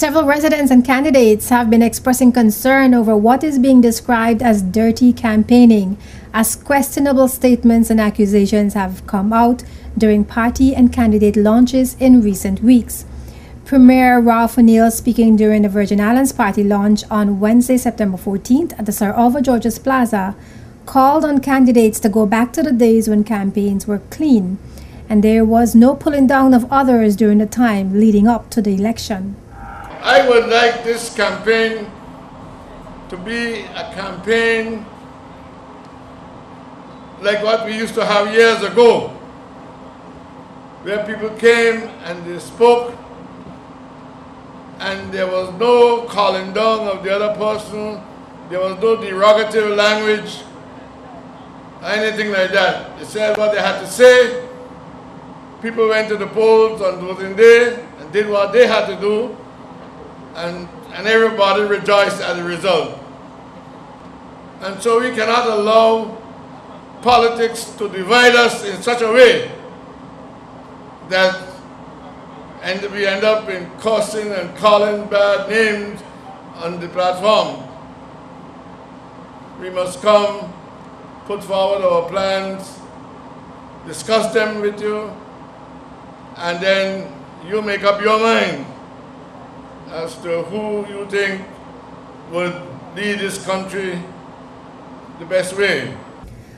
Several residents and candidates have been expressing concern over what is being described as dirty campaigning, as questionable statements and accusations have come out during party and candidate launches in recent weeks. Premier Ralph O'Neill, speaking during the Virgin Islands party launch on Wednesday, September 14th at the Sir Alva Georges Plaza, called on candidates to go back to the days when campaigns were clean, and there was no pulling down of others during the time leading up to the election. I would like this campaign to be a campaign like what we used to have years ago, where people came and they spoke and there was no calling down of the other person, there was no derogative language, anything like that. They said what they had to say. People went to the polls on voting day and did what they had to do, and everybody rejoiced at the result. And so we cannot allow politics to divide us in such a way that we end up in cursing and calling bad names on the platform. We must come, put forward our plans, discuss them with you, and then you make up your mind as to who you think would lead this country the best way.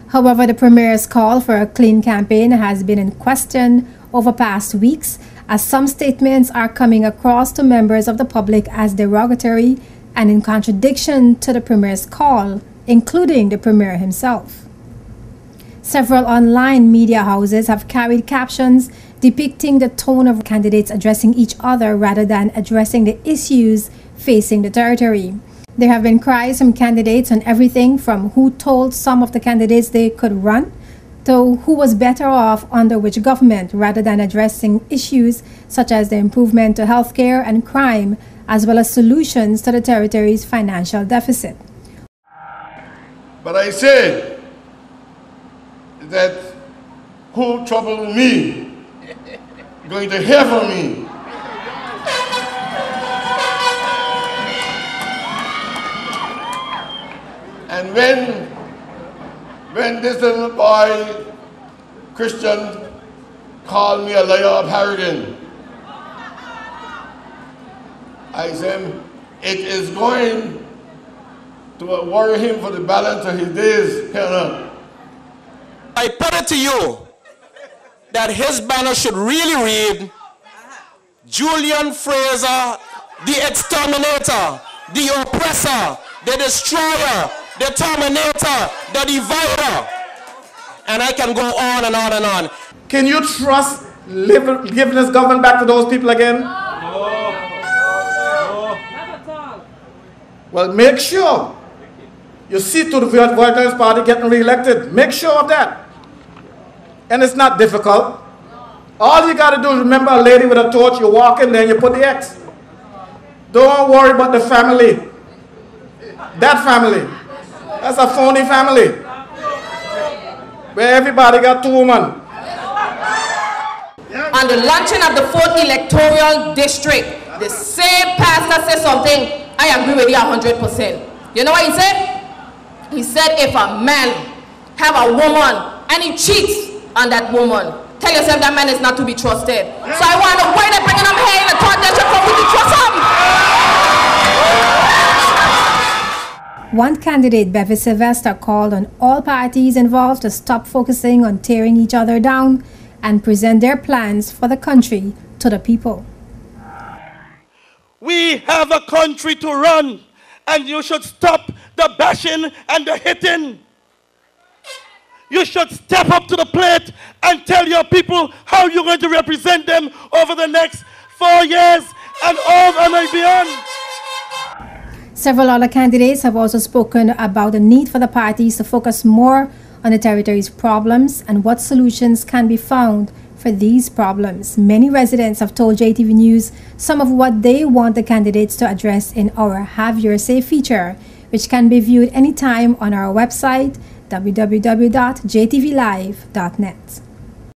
However, the Premier's call for a clean campaign has been in question over past weeks, as some statements are coming across to members of the public as derogatory and in contradiction to the Premier's call, including the Premier himself. Several online media houses have carried captions depicting the tone of candidates addressing each other rather than addressing the issues facing the territory. There have been cries from candidates on everything from who told some of the candidates they could run to who was better off under which government, rather than addressing issues such as the improvement to healthcare and crime, as well as solutions to the territory's financial deficit. But I said that who troubled me going to hear from me. And when this little boy, Christian, called me a liar of Harrigan, I said, it is going to worry him for the balance of his days here on earth. I put it to you that his banner should really read, Julian Fraser, the exterminator, the oppressor, the destroyer, the terminator, the divider. And I can go on and on and on. Can you trust giving this government back to those people again? No. Well, make sure you see to the Virgin Islands Party getting re-elected. Make sure of that. And it's not difficult. All you got to do is remember a lady with a torch, you walk in there and you put the X. Don't worry about the family. That family. That's a phony family. Where everybody got 2 women. On the launching of the 4th electoral district, the same pastor said something, I agree with you 100%. You know what he said? He said if a man have a woman and he cheats on that woman, tell yourself that man is not to be trusted. So I wonder why they're bringing him here in the thought that you're going to trust him. One candidate, Bevis Sylvester, called on all parties involved to stop focusing on tearing each other down and present their plans for the country to the people. We have a country to run, and you should stop the bashing and the hitting. You should step up to the plate and tell your people how you're going to represent them over the next 4 years and over and beyond. Several other candidates have also spoken about the need for the parties to focus more on the territory's problems and what solutions can be found for these problems. Many residents have told JTV News some of what they want the candidates to address in our Have Your Say feature, which can be viewed anytime on our website, www.jtvlive.net.